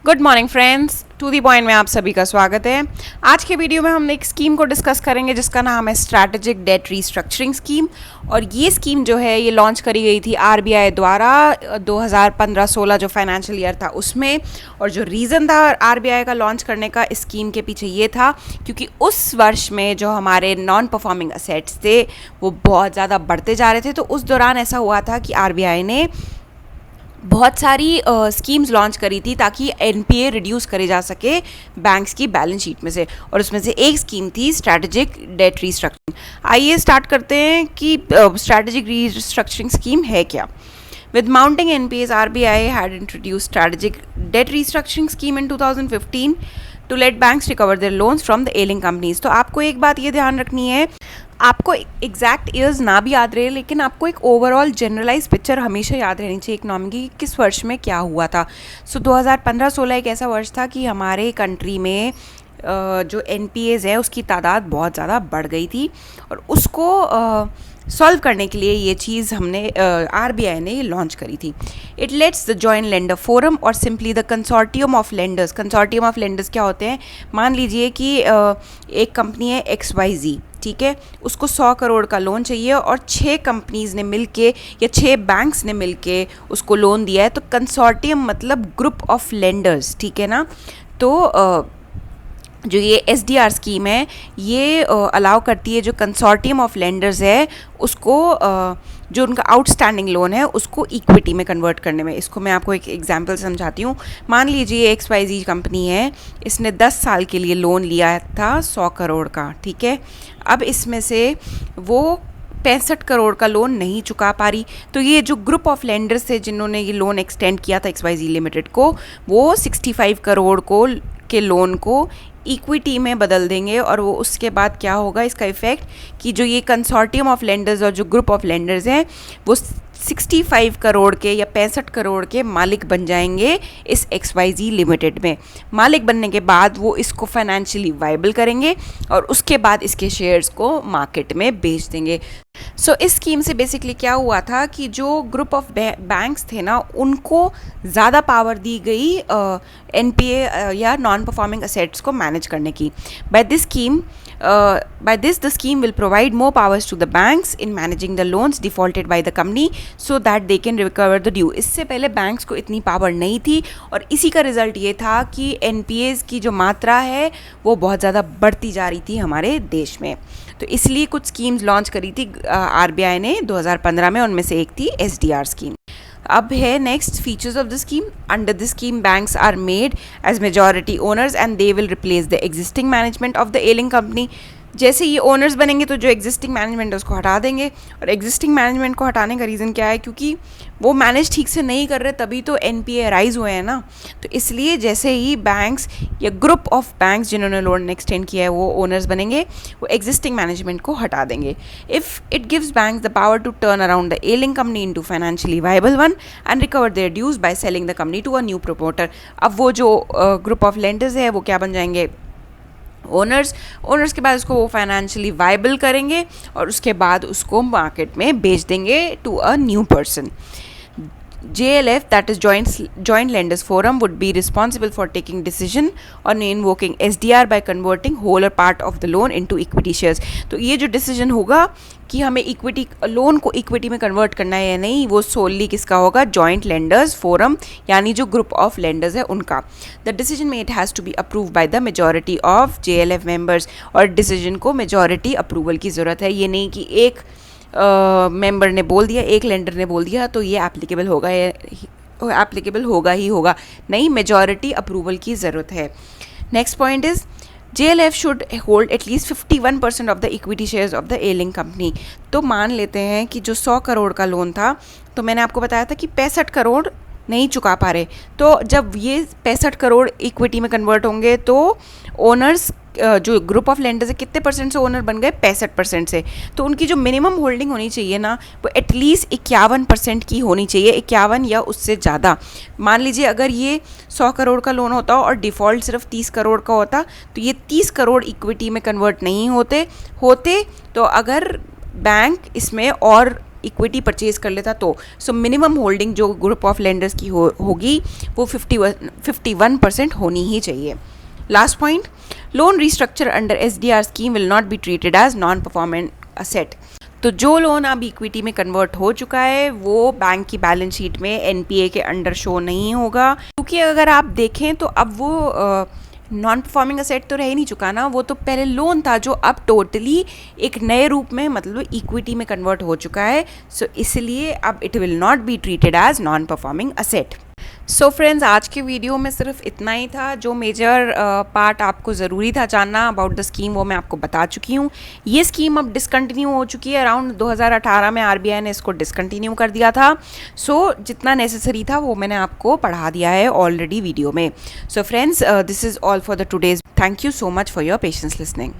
Good morning friends, to the point में आप सभी का स्वागत है। आज के वीडियो में हम एक स्कीम को डिस्कस करेंगे जिसका नाम है स्ट्रैटेजिक डेट रीस्ट्रक्चरिंग स्कीम। और ये स्कीम जो है ये लॉन्च करी गई थी आरबीआई द्वारा 2015-16 जो फाइनेंशियल ईयर था उसमें। और जो रीज़न था आरबीआई का लॉन्च करने का इस स्कीम के पीछे ये था क्योंकि उस वर्ष में जो हमारे नॉन परफॉर्मिंग असेट्स थे वो बहुत ज़्यादा बढ़ते जा रहे थे। तो उस दौरान ऐसा हुआ था कि आरबीआई ने बहुत सारी स्कीम्स लॉन्च करी थी ताकि एनपीए रिड्यूस करे जा सके बैंक्स की बैलेंस शीट में से। और उसमें से एक स्कीम थी स्ट्रैटेजिक डेट रीस्ट्रक्चरिंग। आइए स्टार्ट करते हैं कि स्ट्रैटेजिक रीस्ट्रक्चरिंग स्कीम है क्या। With mounting NPAs, RBI had introduced strategic debt restructuring scheme in 2015 to let banks recover their loans from the ailing companies। तो आपको एक बात ये ध्यान रखनी है, आपको एग्जैक्ट ईयर्स ना भी याद रहे लेकिन आपको एक ओवरऑल जनरलाइज पिक्चर हमेशा याद रहनी चाहिए इकोनॉमी की, किस वर्ष में क्या हुआ था। 2015-16 एक ऐसा वर्ष था कि हमारे कंट्री में जो एनपीएज है उसकी तादाद बहुत ज़्यादा बढ़ गई थी। और उसको सॉल्व करने के लिए ये चीज़ हमने आरबीआई ने लॉन्च करी थी। It lets the joint lender forum और simply the consortium of lenders. Consortium of lenders क्या होते हैं? मान लीजिए कि एक कंपनी है XYZ, ठीक है, उसको 100 करोड़ का लोन चाहिए और 6 कंपनीज ने मिलके या 6 बैंक्स ने मिलके उसको लोन दिया है। तो कंसोर्टियम मतलब ग्रुप ऑफ लेंडर्स, ठीक है ना। तो जो ये SDR स्कीम है ये अलाउ करती है जो कंसोर्टियम ऑफ लेंडर्स है उसको जो उनका आउटस्टैंडिंग लोन है उसको इक्विटी में कन्वर्ट करने में। इसको मैं आपको एक एग्जांपल समझाती हूँ। मान लीजिए XYZ कंपनी है, इसने 10 साल के लिए लोन लिया था 100 करोड़ का, ठीक है। अब इसमें से वो 65 करोड़ का लोन नहीं चुका पा रही। तो ये जो ग्रुप ऑफ लेंडर्स थे जिन्होंने ये लोन एक्सटेंड किया था XYZ लिमिटेड को, वो 65 करोड़ के लोन को इक्विटी में बदल देंगे। और वो उसके बाद क्या होगा इसका इफ़ेक्ट कि जो ये कंसोर्टियम ऑफ लेंडर्स और जो ग्रुप ऑफ लेंडर्स हैं वो 65 करोड़ के या 65 करोड़ के मालिक बन जाएंगे इस XYZ लिमिटेड में। मालिक बनने के बाद वो इसको फाइनेंशियली वाइबल करेंगे और उसके बाद इसके शेयर्स को मार्केट में बेच देंगे। सो इस स्कीम से बेसिकली क्या हुआ था कि जो ग्रुप ऑफ बैंक्स थे ना उनको ज़्यादा पावर दी गई एनपीए या नॉन परफॉर्मिंग असेट्स को मैनेज करने की। By this the scheme will provide more powers to the banks in managing the loans defaulted by the company so that they can recover the due. इससे पहले banks को इतनी power नहीं थी और इसी का रिजल्ट ये था कि एनपीएज की जो मात्रा है वो बहुत ज़्यादा बढ़ती जा रही थी हमारे देश में। तो इसलिए कुछ स्कीम्स लॉन्च करी थी आरबीआई ने 2015 में, उनमें से एक थी SDR स्कीम। अब है next features of the scheme. Under the scheme banks are made as majority owners and they will replace the existing management of the ailing company. जैसे ये ओनर्स बनेंगे तो जो एग्जिस्टिंग मैनेजमेंट है उसको हटा देंगे। और एग्जिस्टिंग मैनेजमेंट को हटाने का रीज़न क्या है? क्योंकि वो मैनेज ठीक से नहीं कर रहे तभी तो एनपीए राइज हुए हैं ना। तो इसलिए जैसे ही बैंक्स या ग्रुप ऑफ बैंक्स जिन्होंने लोन एक्सटेंड किया है वो ओनर्स बनेंगे, वो एग्जिस्टिंग मैनेजमेंट को हटा देंगे। If it gives banks the power to turn around the ailing company into financially viable one and recover their dues by selling the company to a new promoter. अब वो जो group of lenders है वो क्या बन जाएंगे? Owners के बाद उसको वो फाइनेंशियली वाइबल करेंगे और उसके बाद उसको मार्केट में बेच देंगे to a new person. JLF, that is Joint Lenders Forum, would be responsible for taking decision on invoking SDR by converting whole or part of the loan into equity shares। तो ये जो decision होगा कि हमें equity loan को equity में convert करना है या नहीं, वो सोलली किसका होगा? जॉइंट लेंडर्स फोरम यानी जो ग्रुप ऑफ लेंडर्स है उनका। द डिसीजन में it has to be approve by the majority of JLF members. और डिसीजन को मेजॉरिटी अप्रूवल की ज़रूरत है। ये नहीं कि एक मेंबर ने बोल दिया, एक लेंडर ने बोल दिया तो ये एप्लीकेबल होगा ही होगा। नहीं, मेजॉरिटी अप्रूवल की ज़रूरत है। Next point is JLF should hold at least 51% of the equity shares of the ailing company. तो मान लेते हैं कि जो 100 करोड़ का लोन था तो मैंने आपको बताया था कि 65 करोड़ नहीं चुका पा रहे। तो जब ये 65 करोड़ इक्विटी में कन्वर्ट होंगे तो ओनर्स जो ग्रुप ऑफ लेंडर्स है कितने परसेंट से ओनर बन गए? 65% से। तो उनकी जो मिनिमम होल्डिंग होनी चाहिए ना वो एटलीस्ट 51% की होनी चाहिए, 51 या उससे ज़्यादा। मान लीजिए अगर ये 100 करोड़ का लोन होता और डिफ़ॉल्ट सिर्फ 30 करोड़ का होता तो ये 30 करोड़ इक्विटी में कन्वर्ट नहीं होते। तो अगर बैंक इसमें और इक्विटी परचेज कर लेता तो सो मिनिमम होल्डिंग जो ग्रुप ऑफ लेंडर्स की होगी वो 51% होनी ही चाहिए। Last point, loan restructure under SDR scheme will not be treated as non performing asset. तो जो लोन अब इक्विटी में कन्वर्ट हो चुका है वो बैंक की बैलेंस शीट में NPA के अंडर शो नहीं होगा, क्योंकि अगर आप देखें तो अब वो नॉन परफॉर्मिंग असेट तो रह ही नहीं चुका ना, वो तो पहले लोन था जो अब टोटली एक नए रूप में मतलब इक्विटी में कन्वर्ट हो चुका है। सो इसलिए अब it will not be treated as non performing asset. So friends, आज के वीडियो में सिर्फ इतना ही था। जो मेजर पार्ट आपको ज़रूरी था जानना अबाउट द स्कीम वो मैं आपको बता चुकी हूँ। ये स्कीम अब डिसकंटिन्यू हो चुकी है। अराउंड 2018 में RBI ने इसको डिसकंटिन्यू कर दिया था। सो जितना नेसेसरी था वो मैंने आपको पढ़ा दिया है ऑलरेडी वीडियो में। So friends, this is all for the today's. Thank you so much for your patience listening.